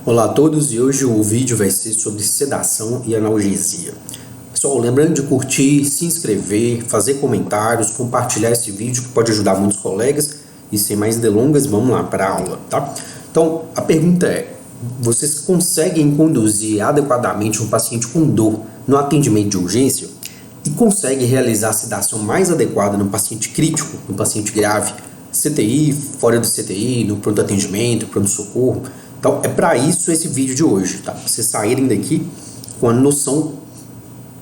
Olá a todos, e hoje o vídeo vai ser sobre sedação e analgesia. Pessoal, lembrando de curtir, se inscrever, fazer comentários, compartilhar esse vídeo que pode ajudar muitos colegas. E sem mais delongas, vamos lá para a aula, tá? Então, a pergunta é: vocês conseguem conduzir adequadamente um paciente com dor no atendimento de urgência? E conseguem realizar a sedação mais adequada no paciente crítico, no paciente grave, CTI, fora do CTI, no pronto atendimento, pronto-socorro? Então, é para isso esse vídeo de hoje, tá? Pra vocês saírem daqui com a noção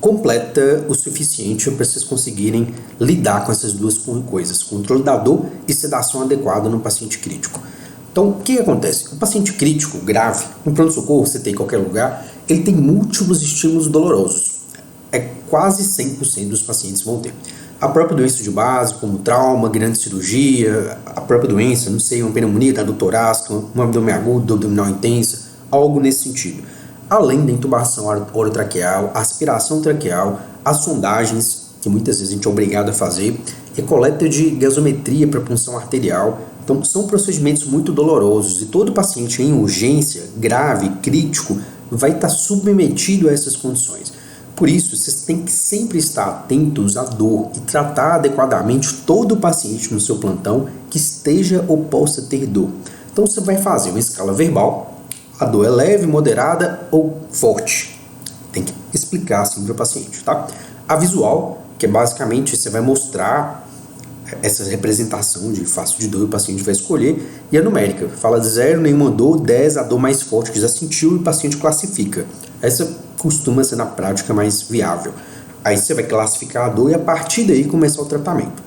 completa o suficiente para vocês conseguirem lidar com essas duas coisas, controle da dor e sedação adequada no paciente crítico. Então, o que acontece? O paciente crítico, grave, no pronto-socorro, CTI em qualquer lugar, ele tem múltiplos estímulos dolorosos. É quase 100% dos pacientes vão ter. A própria doença de base, como trauma, grande cirurgia, a própria doença, não sei, uma pneumonia da dor torácica, um abdômen agudo, abdominal intensa, algo nesse sentido. Além da intubação orotraqueal, aspiração traqueal, as sondagens, que muitas vezes a gente é obrigado a fazer, e coleta de gasometria para punção arterial. Então, são procedimentos muito dolorosos e todo paciente em urgência, grave, crítico, vai estar submetido a essas condições. Por isso, vocês têm que sempre estar atentos à dor e tratar adequadamente todo paciente no seu plantão que esteja ou possa ter dor. Então, você vai fazer uma escala verbal, a dor é leve, moderada ou forte. Tem que explicar assim para o paciente, tá? A visual, que é basicamente você vai mostrar essa representação de fácil de dor e o paciente vai escolher. E a numérica, fala de 0, nenhuma dor, 10, a dor mais forte que já sentiu e o paciente classifica. Essa costuma ser na prática mais viável. Aí você vai classificar a dor e a partir daí começar o tratamento.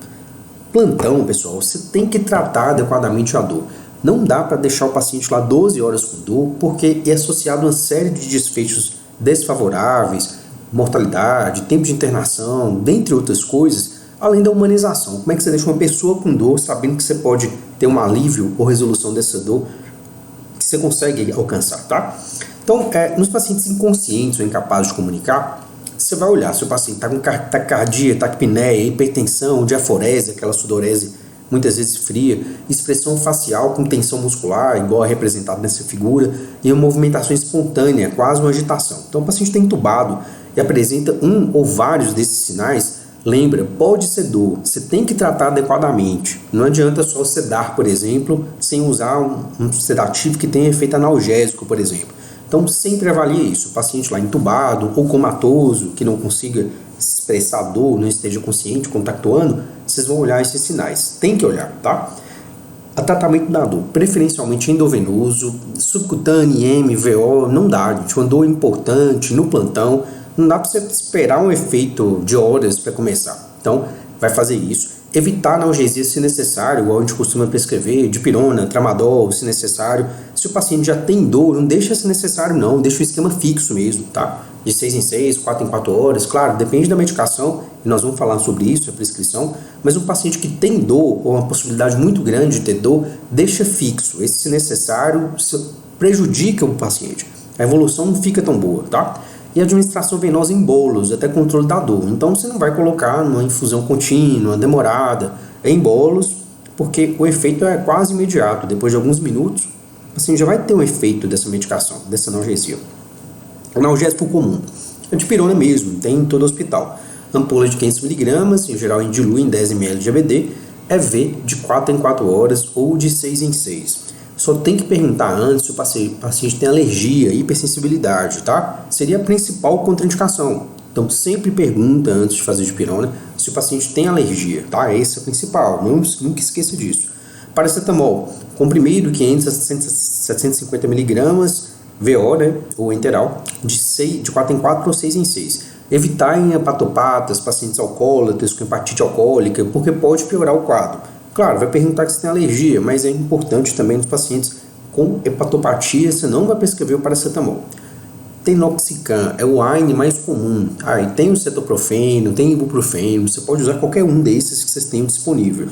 Plantão, pessoal, você tem que tratar adequadamente a dor. Não dá para deixar o paciente lá 12 horas com dor, porque é associado a uma série de desfechos desfavoráveis, mortalidade, tempo de internação, dentre outras coisas, além da humanização. Como é que você deixa uma pessoa com dor sabendo que você pode ter um alívio ou resolução dessa dor que você consegue alcançar, tá? Então, nos pacientes inconscientes ou incapazes de comunicar, você vai olhar se o paciente está com taquicardia, taquipneia, hipertensão, diaforese, aquela sudorese muitas vezes fria, expressão facial com tensão muscular, igual é representado nessa figura, e uma movimentação espontânea, quase uma agitação. Então, o paciente está entubado e apresenta um ou vários desses sinais. Lembra, pode ser dor, você tem que tratar adequadamente. Não adianta só sedar, por exemplo, sem usar um sedativo que tenha efeito analgésico, por exemplo. Então, sempre avalie isso. O paciente lá entubado ou comatoso, que não consiga expressar dor, não esteja consciente, contactuando, vocês vão olhar esses sinais. Tem que olhar, tá? A tratamento da dor, preferencialmente endovenoso, subcutâneo, IM, VO, não dá, gente. Uma dor importante no plantão, não dá para você esperar um efeito de horas para começar. Então, vai fazer isso. Evitar analgesia se necessário, igual a gente costuma prescrever, dipirona, tramadol, se necessário. Se o paciente já tem dor, não deixa se necessário não, deixa o esquema fixo mesmo, tá? De 6 em 6, 4 em 4 horas, claro, depende da medicação, e nós vamos falar sobre isso, a prescrição, mas um paciente que tem dor, ou uma possibilidade muito grande de ter dor, deixa fixo. Esse, se necessário, prejudica o paciente. A evolução não fica tão boa, tá? E administração venosa em bolos, até controle da dor. Então você não vai colocar numa infusão contínua, demorada, em bolos, porque o efeito é quase imediato. Depois de alguns minutos, assim, já vai ter um efeito dessa medicação, dessa analgesia. Analgésico comum, a dipirona mesmo, tem em todo hospital. Ampola de 500mg, em geral dilui em 10 ml de ABD, EV de 4 em 4 horas ou de 6 em 6. Só tem que perguntar antes se o paciente tem alergia, hipersensibilidade, tá? Seria a principal contraindicação. Então, sempre pergunta antes de fazer dipirona se o paciente tem alergia, tá? Esse é o principal, nunca esqueça disso. Paracetamol, comprimido, 500 a 750mg, VO, né? Ou enteral, de 4 em 4 ou 6 em 6. Evitar em hepatopatas, pacientes alcoólatras com hepatite alcoólica, porque pode piorar o quadro. Claro, vai perguntar que se tem alergia, mas é importante também nos pacientes com hepatopatia, você não vai prescrever o paracetamol. Tenoxicam é o AINE mais comum. E tem o cetoprofeno, tem o ibuprofeno, você pode usar qualquer um desses que vocês tenham disponível.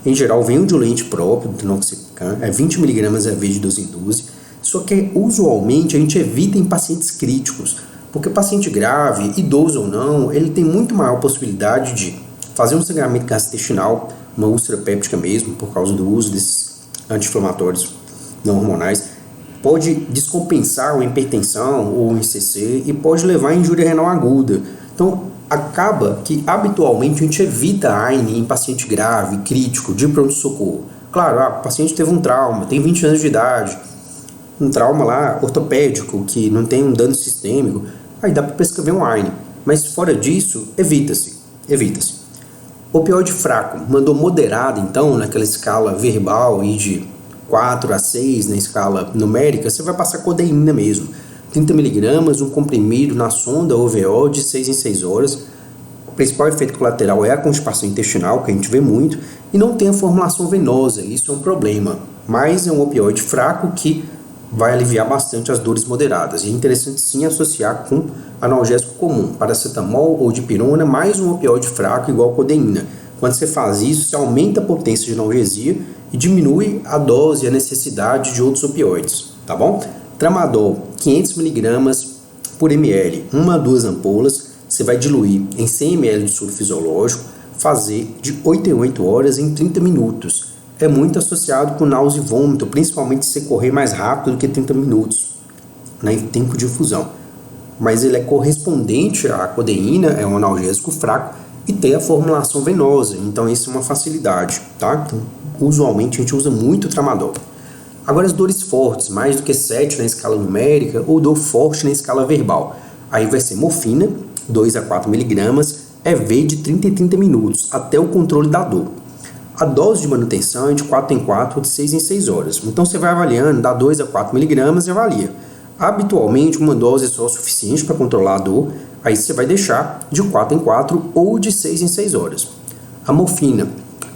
Em geral, vem o diluente próprio do Tenoxicam, é 20mg EV de 12 em 12, só que usualmente a gente evita em pacientes críticos, porque o paciente grave, idoso ou não, ele tem muito maior possibilidade de fazer um sangramento gastrointestinal, uma úlcera péptica mesmo, por causa do uso desses anti-inflamatórios não hormonais, pode descompensar uma hipertensão ou um ICC e pode levar a injúria renal aguda. Então, acaba que habitualmente a gente evita a AINE em paciente grave, crítico, de pronto-socorro. Claro, o paciente teve um trauma, tem 20 anos de idade, um trauma lá ortopédico, que não tem um dano sistêmico, aí dá para prescrever um AINE. Mas fora disso, evita-se. Opioide fraco, mandou moderado então, naquela escala verbal e de 4 a 6 na escala numérica, você vai passar codeína mesmo. 30 mg, um comprimido na sonda OVO de 6 em 6 horas. O principal efeito colateral é a constipação intestinal, que a gente vê muito, e não tem a formulação venosa, isso é um problema. Mas é um opioide fraco que vai aliviar bastante as dores moderadas. E é interessante sim associar com analgésico comum, paracetamol ou dipirona, mais um opioide fraco igual codeína. Quando você faz isso, você aumenta a potência de analgesia e diminui a dose e a necessidade de outros opioides, tá bom? Tramadol, 500 mg por ml, 1 a 2 ampolas, você vai diluir em 100 ml de soro fisiológico, fazer de 8 em 8 horas em 30 minutos. É muito associado com náusea e vômito, principalmente se você correr mais rápido do que 30 minutos, né, em tempo de infusão. Mas ele é correspondente à codeína, é um analgésico fraco e tem a formulação venosa, então isso é uma facilidade, tá? Então, usualmente a gente usa muito tramadol. Agora as dores fortes, mais do que 7 na escala numérica ou dor forte na escala verbal. Aí vai ser morfina, 2 a 4 mg, EV de 30 em 30 minutos, até o controle da dor. A dose de manutenção é de 4 em 4 ou de 6 em 6 horas. Então você vai avaliando, dá 2 a 4 mg e avalia. Habitualmente uma dose é só suficiente para controlar a dor, aí você vai deixar de 4 em 4 ou de 6 em 6 horas. A morfina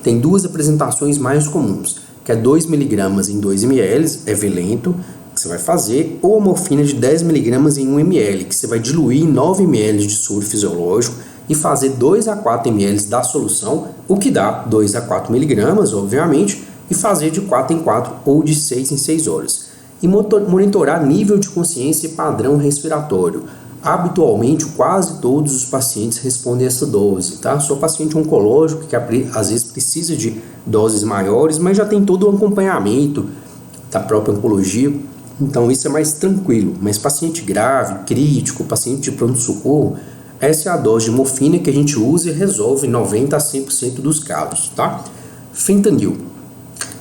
tem duas apresentações mais comuns, que é 2 mg em 2 ml, EV lento, que você vai fazer, ou a morfina de 10 mg em 1 ml, que você vai diluir em 9 ml de soro fisiológico e fazer 2 a 4 ml da solução, o que dá 2 a 4 mg, obviamente, e fazer de 4 em 4 ou de 6 em 6 horas. E monitorar nível de consciência e padrão respiratório. Habitualmente, quase todos os pacientes respondem a essa dose, tá? Só paciente oncológico que às vezes precisa de doses maiores, mas já tem todo o acompanhamento da própria oncologia, então isso é mais tranquilo. Mas paciente grave, crítico, paciente de pronto-socorro, essa é a dose de morfina que a gente usa e resolve 90 a 100% dos casos, tá? Fentanil,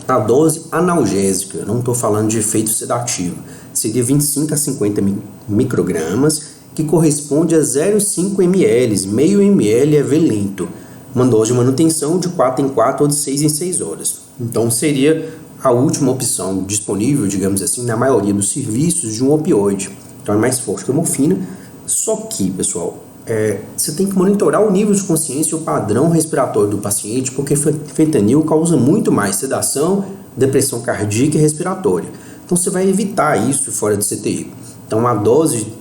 a dose analgésica, não estou falando de efeito sedativo, seria 25 a 50 microgramas, que corresponde a 0,5 ml, meio ml EV lento, uma dose de manutenção de 4 em 4 ou de 6 em 6 horas. Então seria a última opção disponível, digamos assim, na maioria dos serviços de um opioide. Então é mais forte que a morfina, só que, pessoal, você tem que monitorar o nível de consciência e o padrão respiratório do paciente, porque fentanil causa muito mais sedação, depressão cardíaca e respiratória. Então você vai evitar isso fora de CTI. Então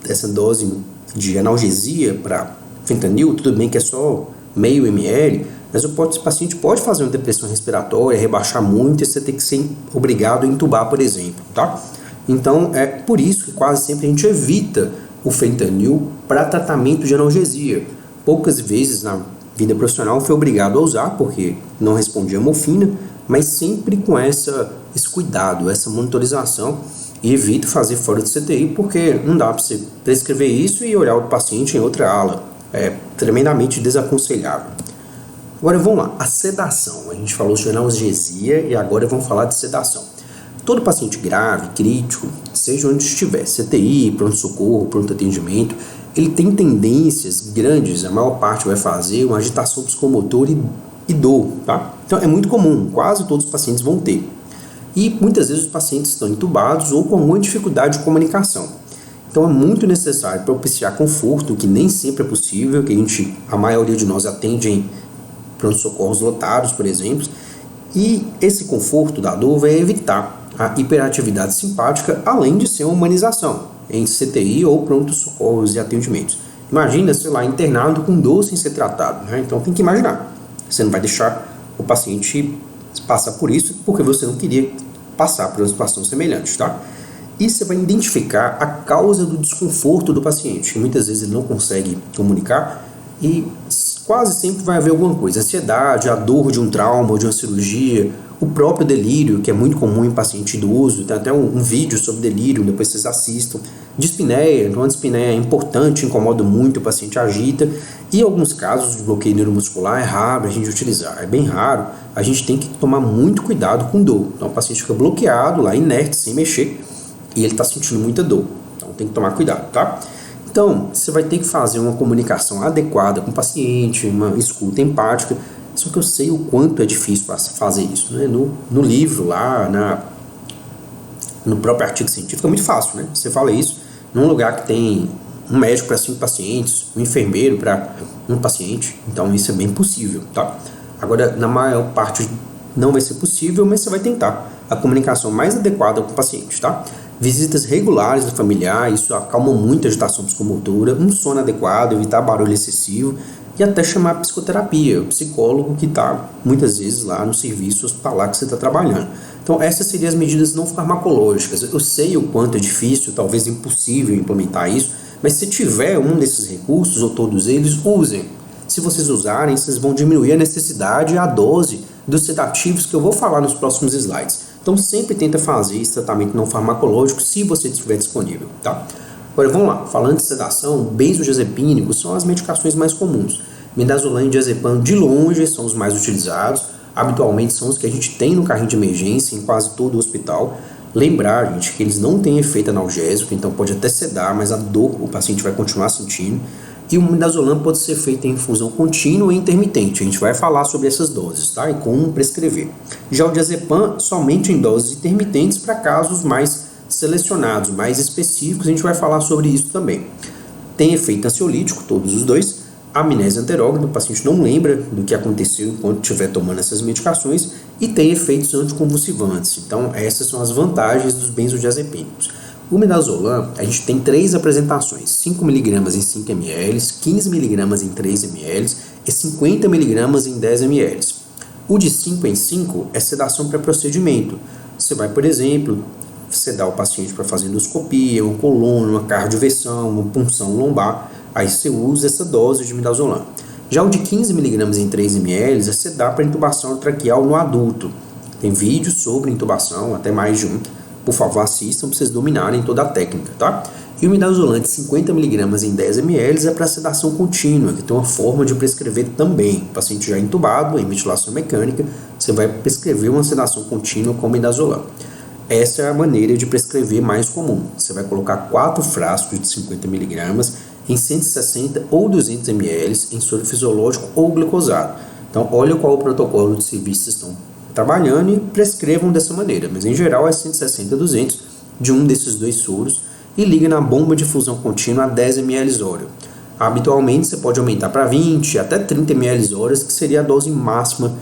essa dose de analgesia para fentanil, tudo bem que é só meio ml, mas o paciente pode fazer uma depressão respiratória, rebaixar muito e você tem que ser obrigado a intubar, por exemplo, tá? Então é por isso que quase sempre a gente evita o fentanil para tratamento de analgesia. Poucas vezes na vida profissional foi obrigado a usar, porque não respondia a morfina, mas sempre com esse cuidado, essa monitorização, e evito fazer fora do CTI, porque não dá para você prescrever isso e olhar o paciente em outra ala. É tremendamente desaconselhável. Agora vamos lá, a sedação. A gente falou de analgesia e agora vamos falar de sedação. Todo paciente grave, crítico, seja onde estiver, CTI, pronto-socorro, pronto-atendimento, ele tem tendências grandes, a maior parte vai fazer uma agitação psicomotora e dor, tá? Então é muito comum, quase todos os pacientes vão ter. E muitas vezes os pacientes estão entubados ou com alguma dificuldade de comunicação. Então é muito necessário propiciar conforto, que nem sempre é possível, que a maioria de nós atende em pronto-socorros lotados, por exemplo, e esse conforto da dor vai evitar a hiperatividade simpática, além de ser uma humanização em CTI ou pronto-socorros e atendimentos. Imagina, sei lá, internado com dor sem ser tratado, né? Então tem que imaginar, você não vai deixar o paciente passar por isso porque você não queria passar por uma situação semelhante, tá? E você vai identificar a causa do desconforto do paciente, que muitas vezes ele não consegue comunicar, e quase sempre vai haver alguma coisa. Ansiedade, a dor de um trauma ou de uma cirurgia, o próprio delírio, que é muito comum em paciente idoso. Tem até um vídeo sobre delírio, depois vocês assistam. Dispneia, então a dispneia é importante, incomoda muito, o paciente agita. E em alguns casos de bloqueio neuromuscular é raro a gente utilizar, é bem raro. A gente tem que tomar muito cuidado com dor. Então o paciente fica bloqueado lá, inerte, sem mexer, e ele está sentindo muita dor. Então tem que tomar cuidado, tá? Então, você vai ter que fazer uma comunicação adequada com o paciente, uma escuta empática. Só que eu sei o quanto é difícil fazer isso, né? No livro lá, no próprio artigo científico, é muito fácil, né? Você fala isso num lugar que tem um médico para 5 pacientes, um enfermeiro para um paciente. Então, isso é bem possível, tá? Agora, na maior parte não vai ser possível, mas você vai tentar a comunicação mais adequada com o paciente, tá? Visitas regulares do familiar, isso acalma muito a agitação psicomotora, um sono adequado, evitar barulho excessivo e até chamar a psicoterapia, o psicólogo que está muitas vezes lá no serviço hospitalar que você está trabalhando. Então essas seriam as medidas não farmacológicas. Eu sei o quanto é difícil, talvez impossível implementar isso, mas se tiver um desses recursos ou todos eles, usem. Se vocês usarem, vocês vão diminuir a necessidade e a dose dos sedativos que eu vou falar nos próximos slides. Então sempre tenta fazer esse tratamento não farmacológico se você estiver disponível, tá? Agora vamos lá, falando de sedação, benzodiazepínicos são as medicações mais comuns. Midazolam e diazepam de longe são os mais utilizados, habitualmente são os que a gente tem no carrinho de emergência em quase todo o hospital. Lembrar, gente, que eles não têm efeito analgésico, então pode até sedar, mas a dor o paciente vai continuar sentindo. E o midazolam pode ser feito em infusão contínua e intermitente. A gente vai falar sobre essas doses, tá? E como prescrever. Já o diazepam, somente em doses intermitentes para casos mais selecionados, mais específicos. A gente vai falar sobre isso também. Tem efeito ansiolítico, todos os dois. Amnésia anterógrada, o paciente não lembra do que aconteceu enquanto estiver tomando essas medicações. E tem efeitos anticonvulsivantes. Então, essas são as vantagens dos benzodiazepínicos. O midazolam, a gente tem 3 apresentações, 5mg em 5 ml, 15mg em 3 ml e 50mg em 10 ml. O de 5 em 5 é sedação pré-procedimento. Você vai, por exemplo, sedar o paciente para fazer endoscopia, uma coluna, uma cardioversão, uma punção lombar, aí você usa essa dose de midazolam. Já o de 15mg em 3 ml é sedar para intubação traqueal no adulto. Tem vídeos sobre intubação, até mais de um. Por favor, assistam para vocês dominarem toda a técnica, tá? E o midazolam de 50mg em 10 ml é para sedação contínua, que tem uma forma de prescrever também. O paciente já entubado, em ventilação mecânica, você vai prescrever uma sedação contínua com midazolam. Essa é a maneira de prescrever mais comum. Você vai colocar 4 frascos de 50mg em 160 ou 200 ml em soro fisiológico ou glicosado. Então, olha qual o protocolo de serviço vocês estão trabalhando e prescrevam dessa maneira, mas em geral é 160 a 200 de um desses 2 soros e liga na bomba de fusão contínua a 10 ml hora. Habitualmente você pode aumentar para 20 até 30 ml horas, que seria a dose máxima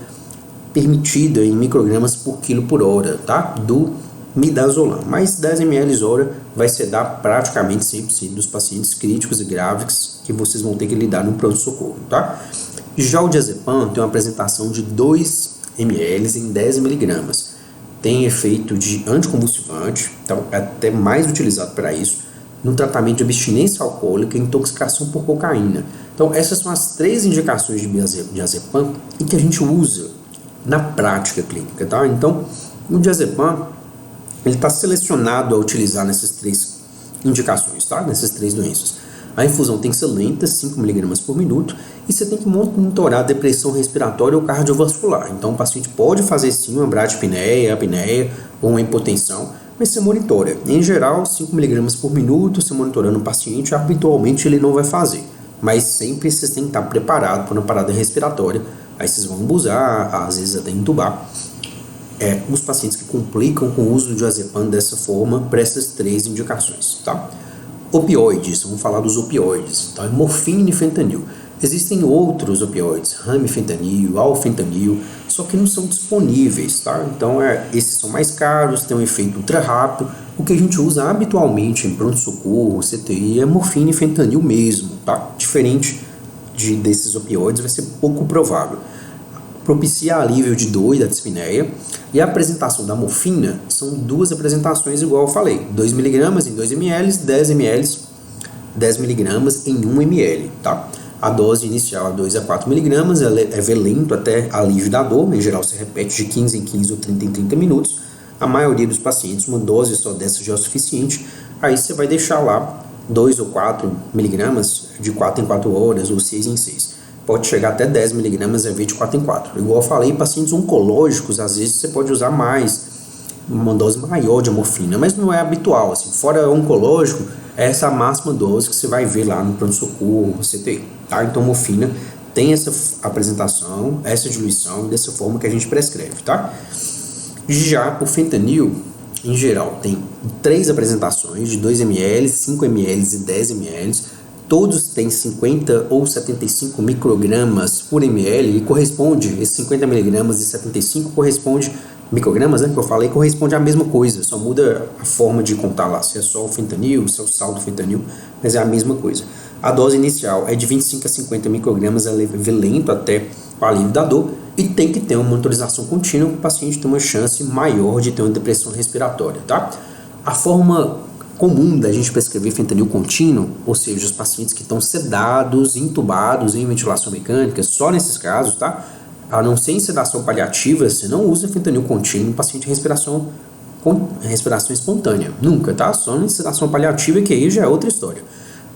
permitida em microgramas por quilo por hora, tá? Do midazolam, mas 10 ml hora vai sedar praticamente 100% dos pacientes críticos e graves que vocês vão ter que lidar no pronto-socorro, tá? Já o diazepam tem uma apresentação de 2 ml em 10 mg. Tem efeito de anticonvulsivante, então é até mais utilizado para isso, no tratamento de abstinência alcoólica e intoxicação por cocaína. Então essas são as 3 indicações de diazepam e que a gente usa na prática clínica, tá? Então o diazepam ele está selecionado a utilizar nessas 3 indicações, tá? Nessas 3 doenças. A infusão tem que ser lenta, 5mg por minuto, e você tem que monitorar a depressão respiratória ou cardiovascular. Então, o paciente pode fazer sim uma bradiapneia, apneia ou uma hipotensão, mas você monitora. Em geral, 5mg por minuto, você monitorando o paciente, habitualmente ele não vai fazer. Mas sempre vocês têm que estar preparados para uma parada respiratória. Aí vocês vão abusar, às vezes até entubar. Os pacientes que complicam com o uso do diazepam dessa forma, para essas 3 indicações, tá? Opioides, vamos falar dos opioides, tá? Morfina e fentanil. Existem outros opioides, ramifentanil, alfentanil, só que não são disponíveis, tá? Então, esses são mais caros, têm um efeito ultra rápido. O que a gente usa habitualmente em pronto-socorro, CTI, é morfina e fentanil mesmo, tá? Diferente desses opioides, vai ser pouco provável. Propicia alívio de dor e da dispneia. E a apresentação da morfina são 2 apresentações, igual eu falei, 2mg em 2 ml, 10 mg em 1 ml, tá? A dose inicial é 2 a 4 miligramas, ela é lento até alívio da dor, em geral se repete de 15 em 15 ou 30 em 30 minutos. A maioria dos pacientes, uma dose só dessa já é o suficiente. Aí você vai deixar lá 2 ou 4 miligramas de 4 em 4 horas ou 6 em 6. Pode chegar até 10 miligramas a de 4 em 4. Igual eu falei, pacientes oncológicos, às vezes você pode usar mais, uma dose maior de a morfina, mas não é habitual. Assim, fora oncológico, é essa máxima dose que você vai ver lá no pronto-socorro, CTI. Tá? Então, morfina tem essa apresentação, essa diluição, dessa forma que a gente prescreve. Tá? Já o fentanil, em geral, tem 3 apresentações de 2 ml, 5 ml e 10 ml. Todos têm 50 ou 75 microgramas por ml e corresponde, esses 50 miligramas e 75 corresponde, microgramas, né, que eu falei, corresponde à mesma coisa, só muda a forma de contar lá, se é só o fentanil, se é o sal do fentanil, mas é a mesma coisa. A dose inicial é de 25 a 50 microgramas, ela é lento até o alívio da dor e tem que ter uma monitorização contínua para o paciente ter uma chance maior de ter uma depressão respiratória, tá? A forma comum da gente prescrever fentanil contínuo, ou seja, os pacientes que estão sedados, intubados em ventilação mecânica, só nesses casos, tá? A não ser em sedação paliativa, você não usa fentanil contínuo em paciente de respiração espontânea. Nunca, tá? Só em sedação paliativa, que aí já é outra história.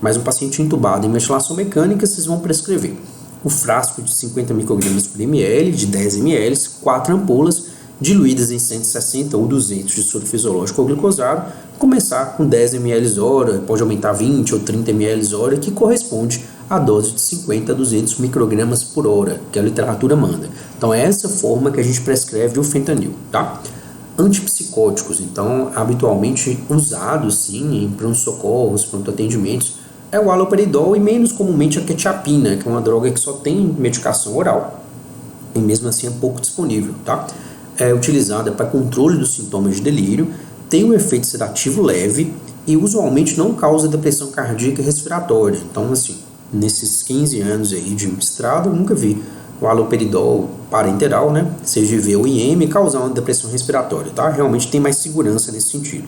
Mas um paciente intubado em ventilação mecânica, vocês vão prescrever o frasco de 50 microgramas por ml, de 10 ml, 4 ampolas, diluídas em 160 ou 200 de soro fisiológico ou glicosado, começar com 10 ml hora, pode aumentar 20 ou 30 ml hora, que corresponde à dose de 50 a 200 microgramas por hora, que a literatura manda. Então é essa forma que a gente prescreve o fentanil, tá? Antipsicóticos, então, habitualmente usados, sim, em pronto-socorros, pronto-atendimentos, é o haloperidol e menos comumente a quetiapina, que é uma droga que só tem medicação oral e mesmo assim é pouco disponível, tá? É utilizada para controle dos sintomas de delírio, tem um efeito sedativo leve e usualmente não causa depressão cardíaca e respiratória. Então, assim, nesses 15 anos aí de estrada, eu nunca vi o haloperidol parenteral, né, CGV ou IM, causar uma depressão respiratória, tá? Realmente tem mais segurança nesse sentido.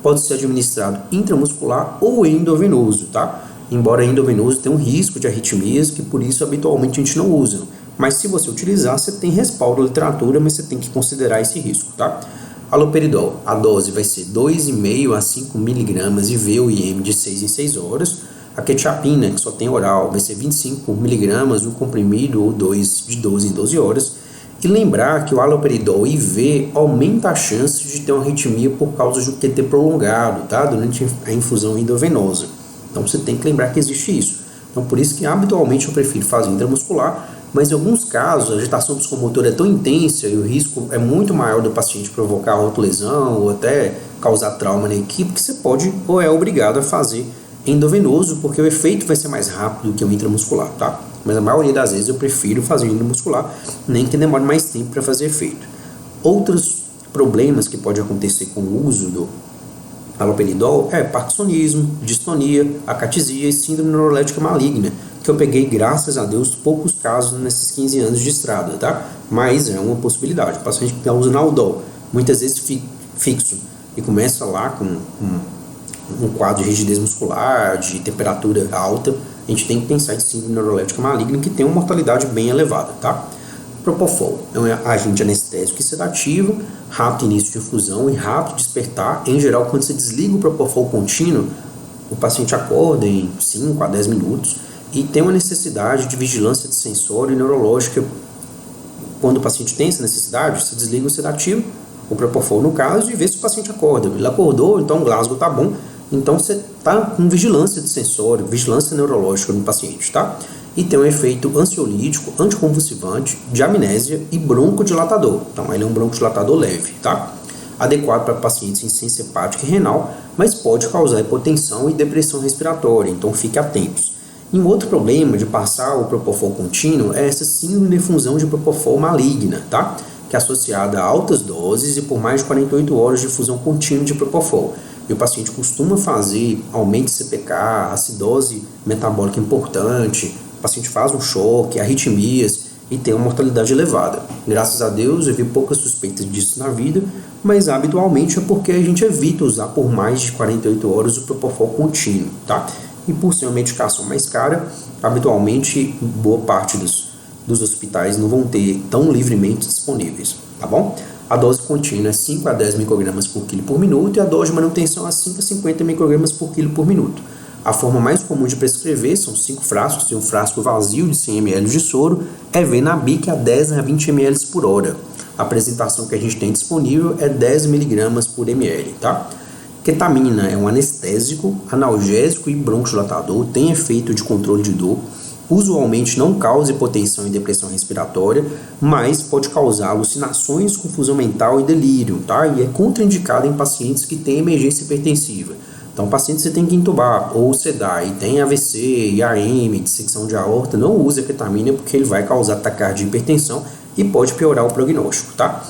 Pode ser administrado intramuscular ou endovenoso, tá? Embora endovenoso tenha um risco de arritmias, que por isso habitualmente a gente não usa. Mas se você utilizar, você tem respaldo na literatura, mas você tem que considerar esse risco, tá? Haloperidol, a dose vai ser 2,5 a 5 miligramas IV ou IM de 6 em 6 horas. A quetiapina, que só tem oral, vai ser 25 miligramas no comprimido ou 2 de 12 em 12 horas. E lembrar que o haloperidol IV aumenta a chance de ter uma arritmia por causa de um QT prolongado, tá? Durante a infusão endovenosa. Então você tem que lembrar que existe isso. Então por isso que habitualmente eu prefiro fazer intramuscular, mas em alguns casos a agitação psicomotora é tão intensa e o risco é muito maior do paciente provocar autolesão ou até causar trauma na equipe, que você pode ou é obrigado a fazer endovenoso, porque o efeito vai ser mais rápido do que o intramuscular, tá? Mas a maioria das vezes eu prefiro fazer intramuscular, nem que demore mais tempo para fazer efeito. Outros problemas que pode acontecer com o uso do haloperidol é parkinsonismo, distonia, acatisia e síndrome neurolética maligna, que eu peguei, graças a Deus, poucos casos nesses 15 anos de estrada, tá? Mas é uma possibilidade. O paciente que está usando Aldol, muitas vezes fixo, e começa lá com um quadro de rigidez muscular, de temperatura alta, a gente tem que pensar em síndrome neurolética maligna, que tem uma mortalidade bem elevada, tá? Propofol é um agente anestésico e sedativo, rápido início de infusão e rápido despertar. Em geral, quando você desliga o propofol contínuo, o paciente acorda em 5 a 10 minutos e tem uma necessidade de vigilância de sensório e neurológica. Quando o paciente tem essa necessidade, você desliga o sedativo, o propofol no caso, e vê se o paciente acorda. Ele acordou, então o Glasgow tá bom, então você tá com vigilância de sensório, vigilância neurológica no paciente, tá? E tem um efeito ansiolítico, anticonvulsivante, de amnésia e broncodilatador. Então ele é um broncodilatador leve, tá? Adequado para pacientes em insuficiência hepática e renal, mas pode causar hipotensão e depressão respiratória, então fique atentos. E um outro problema de passar o propofol contínuo é essa síndrome de efusão de propofol maligna, tá? Que é associada a altas doses e por mais de 48 horas de infusão contínua de propofol. E o paciente costuma fazer aumento de CPK, acidose metabólica importante, o paciente faz um choque, arritmias e tem uma mortalidade elevada. Graças a Deus eu vi poucas suspeitas disso na vida, mas habitualmente é porque a gente evita usar por mais de 48 horas o propofol contínuo, tá? E por ser uma medicação mais cara, habitualmente boa parte dos hospitais não vão ter tão livremente disponíveis, tá bom? A dose contínua é 5 a 10 microgramas por quilo por minuto e a dose de manutenção é 5 a 50 microgramas por quilo por minuto. A forma mais comum de prescrever são 5 frascos, tem um frasco vazio de 100 ml de soro, é Venabic a 10 a 20 ml por hora. A apresentação que a gente tem disponível é 10 mg por ml, tá? Ketamina é um anestésico, analgésico e bronquodilatador, tem efeito de controle de dor, usualmente não causa hipotensão e depressão respiratória, mas pode causar alucinações, confusão mental e delírio, tá? E é contraindicado em pacientes que têm emergência hipertensiva. Então, paciente você tem que intubar ou sedar e tem AVC, IAM, dissecção de aorta, não use a ketamina porque ele vai causar taquicardia e hipertensão e pode piorar o prognóstico, tá?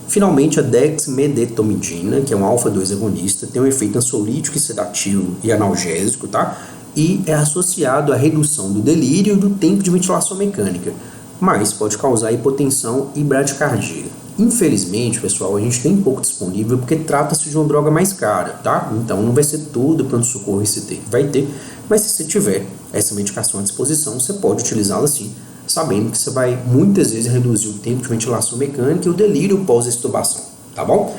Finalmente, a dexmedetomidina, que é um alfa-2 agonista, tem um efeito ansiolítico, sedativo e analgésico, tá? E é associado à redução do delírio e do tempo de ventilação mecânica, mas pode causar hipotensão e bradicardia. Infelizmente, pessoal, a gente tem pouco disponível porque trata-se de uma droga mais cara, tá? Então não vai ser tudo pronto-socorro esse ter, vai ter, mas se você tiver essa medicação à disposição, você pode utilizá-la sim, sabendo que você vai muitas vezes reduzir o tempo de ventilação mecânica e o delírio pós-extubação, tá bom?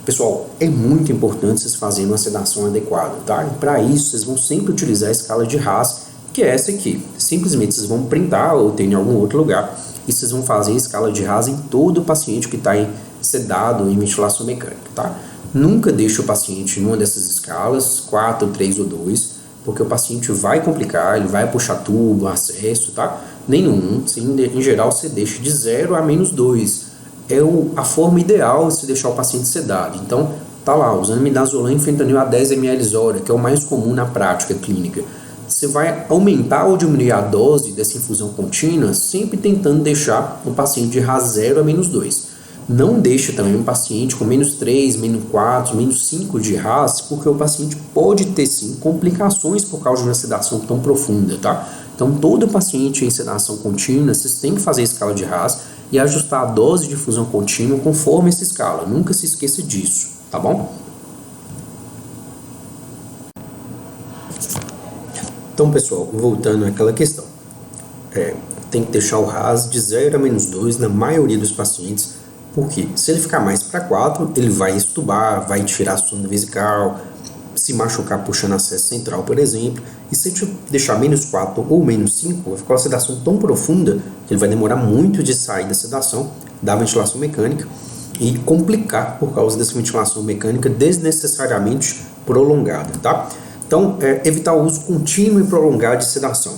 Pessoal, é muito importante vocês fazerem uma sedação adequada, tá? E para isso, vocês vão sempre utilizar a escala de Haas, que é essa aqui. Simplesmente vocês vão printar ou ter em algum outro lugar e vocês vão fazer a escala de Haas em todo o paciente que está sedado em ventilação mecânica, tá? Nunca deixe o paciente em uma dessas escalas, 4, 3 ou 2, porque o paciente vai complicar, ele vai puxar tubo, acesso, tá? Nenhum, sim, em geral você deixa de 0 a -2. É a forma ideal de se deixar o paciente sedado. Então, tá lá, usando midazolam e fentanil a 10 ml hora, que é o mais comum na prática clínica. Você vai aumentar ou diminuir a dose dessa infusão contínua, sempre tentando deixar o paciente de Haas 0 a -2. Não deixe também um paciente com -3, -4, -5 de Haas, porque o paciente pode ter sim complicações por causa de uma sedação tão profunda, tá? Então, todo paciente em sedação contínua, vocês têm que fazer a escala de Haas e ajustar a dose de infusão contínua conforme essa escala. Nunca se esqueça disso, tá bom? Então, pessoal, voltando àquela questão, tem que deixar o Haas de 0 a -2 na maioria dos pacientes, porque se ele ficar mais para 4, ele vai estubar, vai tirar a sonda vesical, se machucar puxando acesso central, por exemplo, e se ele deixar -4 ou -5, vai ficar uma sedação tão profunda que ele vai demorar muito de sair da sedação, da ventilação mecânica, e complicar por causa dessa ventilação mecânica desnecessariamente prolongada, tá? Então, evitar o uso contínuo e prolongado de sedação.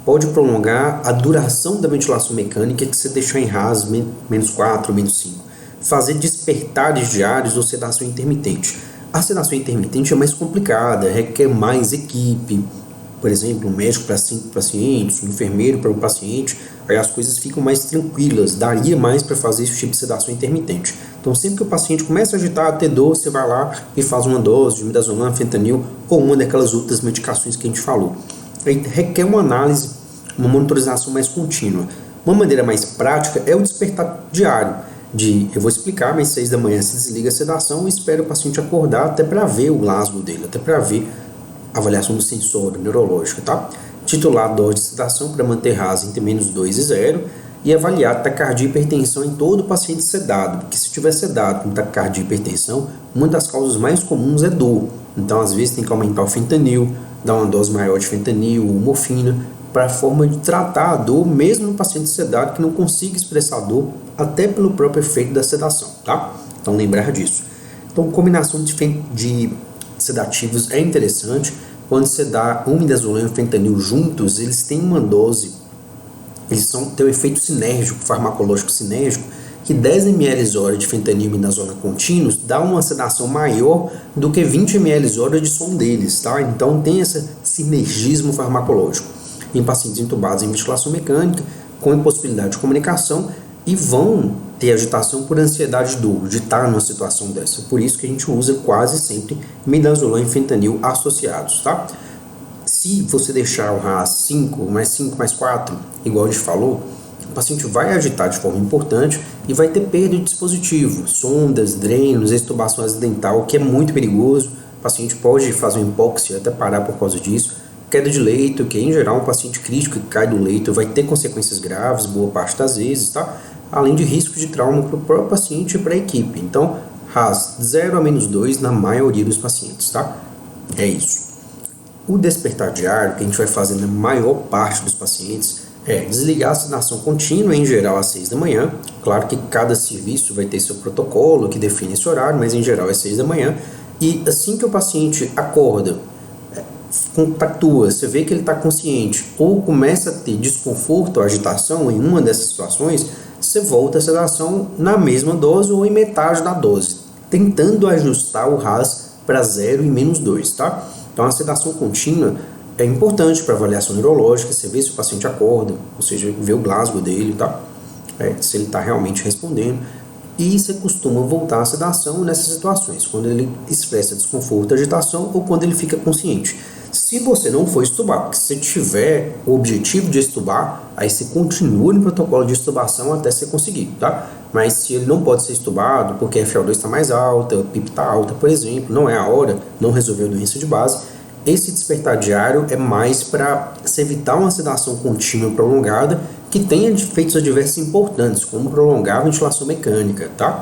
Pode prolongar a duração da ventilação mecânica que você deixar em Haas -4 ou -5. Fazer despertares diários ou sedação intermitente. A sedação intermitente é mais complicada, requer mais equipe. Por exemplo, um médico para 5 pacientes, um enfermeiro para um paciente, aí as coisas ficam mais tranquilas, daria mais para fazer esse tipo de sedação intermitente. Então, sempre que o paciente começa a agitar, a ter dor, você vai lá e faz uma dose de midazolam, fentanil ou uma daquelas outras medicações que a gente falou. Aí requer uma análise, uma monitorização mais contínua. Uma maneira mais prática é o despertar diário. Eu vou explicar, mas 6 da manhã se desliga a sedação e espera o paciente acordar até para ver o Glasgow dele, até para ver a avaliação do sensório neurológico, tá? Titular a dose de sedação para manter Haas entre -2 e 0 e avaliar taquicardia e hipertensão em todo paciente sedado, porque se tiver sedado com taquicardia e hipertensão, uma das causas mais comuns é dor. Então, às vezes, tem que aumentar o fentanil, dar uma dose maior de fentanil ou morfina, para a forma de tratar a dor, mesmo no paciente sedado que não consiga expressar dor, até pelo próprio efeito da sedação, tá? Então, lembrar disso. Então, combinação de sedativos é interessante. Quando você dá o midazolam e o fentanil juntos, eles têm uma dose, têm um efeito sinérgico, farmacológico sinérgico, que 10 ml hora de fentanil e midazolam contínuos dá uma sedação maior do que 20 ml hora de som deles, tá? Então, tem esse sinergismo farmacológico. Em pacientes intubados em ventilação mecânica, com impossibilidade de comunicação, e vão ter agitação por ansiedade de dor, de estar numa situação dessa. Por isso que a gente usa quase sempre midazolam e fentanil associados, tá? Se você deixar o Haas 5 mais 4, igual a gente falou, o paciente vai agitar de forma importante e vai ter perda de dispositivo, sondas, drenos, extubação acidental, que é muito perigoso. O paciente pode fazer uma hipóxia até parar por causa disso. queda de leito, que em geral um paciente crítico que cai do leito vai ter consequências graves, boa parte das vezes, tá? Além de risco de trauma para o próprio paciente e para a equipe. Então, RAS 0 a -2 na maioria dos pacientes, tá? É isso. O despertar diário, que a gente vai fazer na maior parte dos pacientes, é desligar a sedação contínua, em geral às 6 da manhã. Claro que cada serviço vai ter seu protocolo que define esse horário, mas em geral é 6 da manhã. E assim que o paciente acorda, compactua, você vê que ele está consciente ou começa a ter desconforto ou agitação em uma dessas situações, você volta a sedação na mesma dose ou em metade da dose, tentando ajustar o RAS para 0 e -2, tá? Então a sedação contínua é importante para avaliação neurológica, você vê se o paciente acorda, ou seja, vê o Glasgow dele, tá? Se ele está realmente respondendo. E você costuma voltar à sedação nessas situações, quando ele expressa desconforto, agitação ou quando ele fica consciente. Se você não for estubar, porque se você tiver o objetivo de estubar, aí você continua no protocolo de estubação até você conseguir, tá? Mas se ele não pode ser estubado porque a FeO2 está mais alta, a PIP está alta, por exemplo, não é a hora, não resolveu a doença de base, esse despertar diário é mais para se evitar uma sedação contínua prolongada que tenha efeitos adversos importantes, como prolongar a ventilação mecânica, tá?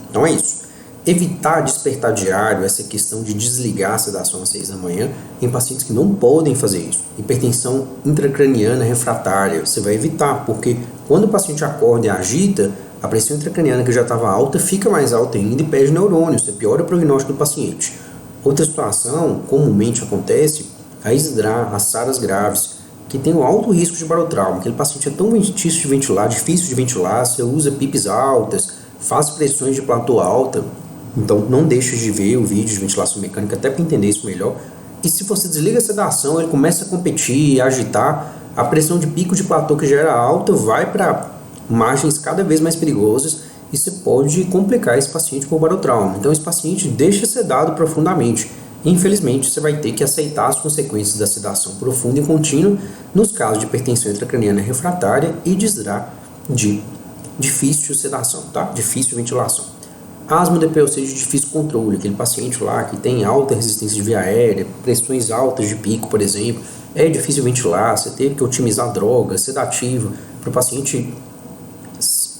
Então é isso. Evitar despertar diário, essa questão de desligar a sedação às 6 da manhã, em pacientes que não podem fazer isso. Hipertensão intracraniana refratária, você vai evitar, porque quando o paciente acorda e agita, a pressão intracraniana que já estava alta fica mais alta ainda e perde neurônio, você piora o prognóstico do paciente. Outra situação, comumente acontece, a ISDRA, as SARAs graves, que tem um alto risco de barotrauma. Aquele paciente é tão difícil de ventilar, você usa PIPs altas, faz pressões de platô alta, então não deixe de ver o vídeo de ventilação mecânica até para entender isso melhor. E se você desliga a sedação, ele começa a competir, agitar, a pressão de pico de platô que já era alta vai para margens cada vez mais perigosas e você pode complicar esse paciente por barotrauma. Então esse paciente deixa sedado profundamente. Infelizmente, você vai ter que aceitar as consequências da sedação profunda e contínua nos casos de hipertensão intracraniana refratária e de ISDRA de difícil sedação, tá? Difícil ventilação. Asma DPOC de difícil controle, aquele paciente lá que tem alta resistência de via aérea, pressões altas de pico, por exemplo, é difícil ventilar, você teve que otimizar droga, sedativo, para o paciente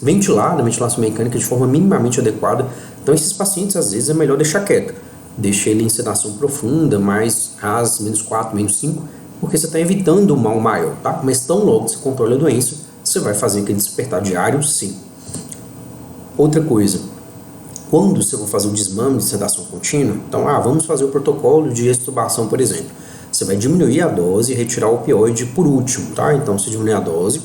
ventilar na ventilação mecânica de forma minimamente adequada. Então esses pacientes às vezes é melhor deixar quieto, deixa ele em sedação profunda, mais RAS -4, -5, porque você está evitando um mal maior, tá? Mas tão logo você controla a doença, você vai fazer aquele despertar diário, sim. Outra coisa, quando você for fazer o desmame de sedação contínua, então, vamos fazer o protocolo de extubação, por exemplo. Você vai diminuir a dose e retirar o opioide por último, tá? Então, você diminui a dose,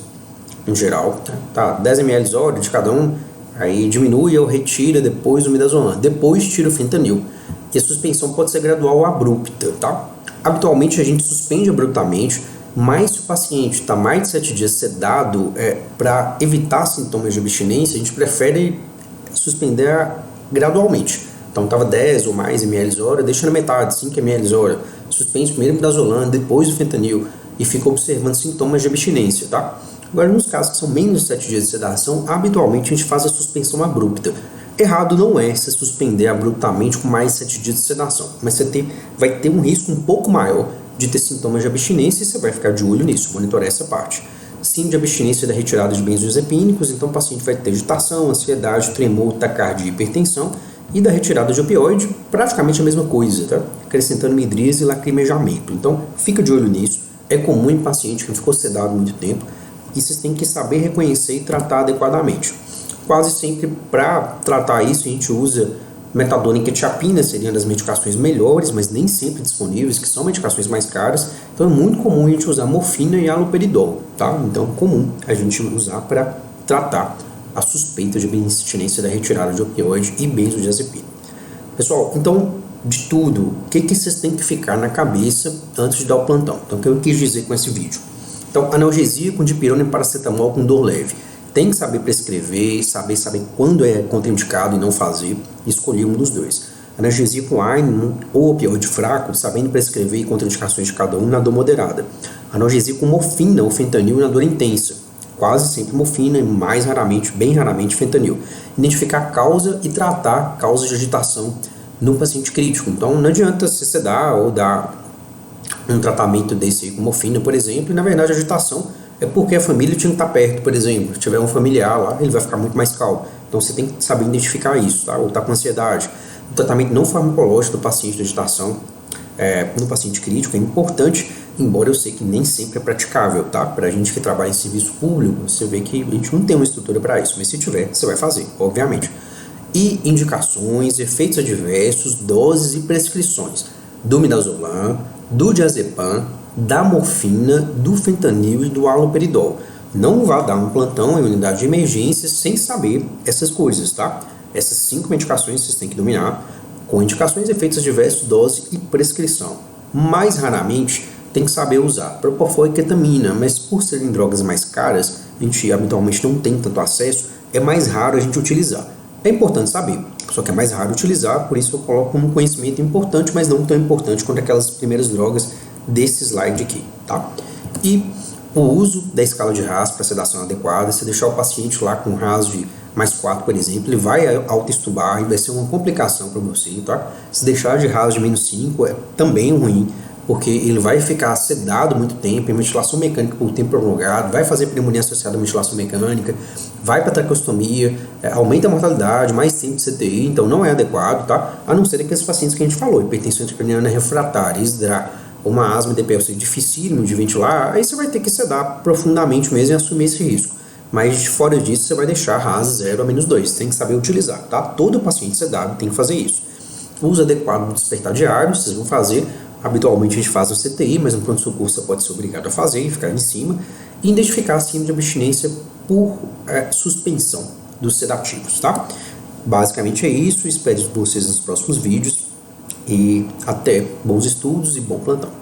em geral, tá? 10 ml hora de cada um, aí diminui ou retira depois o midazolam, depois tira o fentanil. E a suspensão pode ser gradual ou abrupta, tá? Habitualmente a gente suspende abruptamente, mas se o paciente está mais de 7 dias sedado, para evitar sintomas de abstinência, a gente prefere suspender gradualmente. Então estava 10 ou mais ml hora, deixa na metade, 5 ml hora, suspende primeiro o midazolam, depois o fentanil e fica observando sintomas de abstinência, tá? Agora, nos casos que são menos de 7 dias de sedação, habitualmente a gente faz a suspensão abrupta. Errado não é você suspender abruptamente com mais de 7 dias de sedação, mas você vai ter um risco um pouco maior de ter sintomas de abstinência e você vai ficar de olho nisso, monitorar essa parte. Sim, de abstinência da retirada de benzodiazepínicos, então o paciente vai ter agitação, ansiedade, tremor, taquicardia e hipertensão, e da retirada de opioide, praticamente a mesma coisa, tá? Acrescentando midríase e lacrimejamento. Então, fica de olho nisso. É comum em paciente que ficou sedado muito tempo, e vocês têm que saber reconhecer e tratar adequadamente. Quase sempre, para tratar isso, a gente usa metadona e quetiapina, seriam das medicações melhores, mas nem sempre disponíveis, que são medicações mais caras. Então é muito comum a gente usar morfina e haloperidol, tá? Então é comum a gente usar para tratar a suspeita de abstinência da retirada de opioide e benzodiazepina. Pessoal, então, de tudo, o que vocês têm que ficar na cabeça antes de dar o plantão? Então, o que eu quis dizer com esse vídeo? Então, analgesia com dipirona e paracetamol com dor leve. Tem que saber prescrever, saber quando é contraindicado e não fazer, e escolher um dos dois. Analgesia com AINE ou opioide fraco, sabendo prescrever e contraindicações de cada um na dor moderada. Analgesia com morfina ou fentanil na dor intensa. Quase sempre morfina e mais raramente, bem raramente, fentanil. Identificar a causa e tratar causas de agitação no paciente crítico. Então não adianta se sedar ou dar um tratamento desse aí com morfina, por exemplo, e na verdade a agitação é porque a família tinha que estar perto, por exemplo. Se tiver um familiar lá, ele vai ficar muito mais calmo. Então você tem que saber identificar isso, tá? Ou tá com ansiedade. O tratamento não farmacológico do paciente de agitação, no paciente crítico, é importante, embora eu sei que nem sempre é praticável, tá? Pra gente que trabalha em serviço público, você vê que a gente não tem uma estrutura para isso, mas se tiver, você vai fazer, obviamente. E indicações, efeitos adversos, doses e prescrições do midazolam, do diazepam, da morfina, do fentanil e do haloperidol. Não vá dar um plantão em unidade de emergência sem saber essas coisas, tá? Essas 5 medicações vocês têm que dominar, com indicações, efeitos adversos, dose e prescrição. Mais raramente, tem que saber usar propofol e ketamina, mas por serem drogas mais caras, a gente habitualmente não tem tanto acesso, é mais raro a gente utilizar. É importante saber, só que é mais raro utilizar, por isso eu coloco um conhecimento importante, mas não tão importante quanto aquelas primeiras drogas desse slide aqui, tá? E o uso da escala de RAS para sedação adequada, se deixar o paciente lá com RAS de mais 4, por exemplo, ele vai autoestubar e vai ser uma complicação para você, tá? Se deixar de RAS de menos 5 é também ruim, porque ele vai ficar sedado muito tempo, em ventilação mecânica por tempo prolongado, vai fazer pneumonia associada à ventilação mecânica, vai para traqueostomia, aumenta a mortalidade, mais tempo de CTI, então não é adequado, tá? A não ser aqueles pacientes que a gente falou, hipertensão intracraniana refratária, ISDRA, uma asma DPLC dificílimo de ventilar, aí você vai ter que sedar profundamente mesmo e assumir esse risco. Mas fora disso, você vai deixar RAS 0 a menos 2, tem que saber utilizar, tá? Todo paciente sedado tem que fazer isso. O uso adequado do despertar diário, vocês vão fazer. Habitualmente a gente faz o CTI, mas no pronto-socorro você pode ser obrigado a fazer e ficar em cima. E identificar a síndrome de abstinência por suspensão dos sedativos, tá? Basicamente é isso, espero vocês nos próximos vídeos e até bons estudos e bom plantão.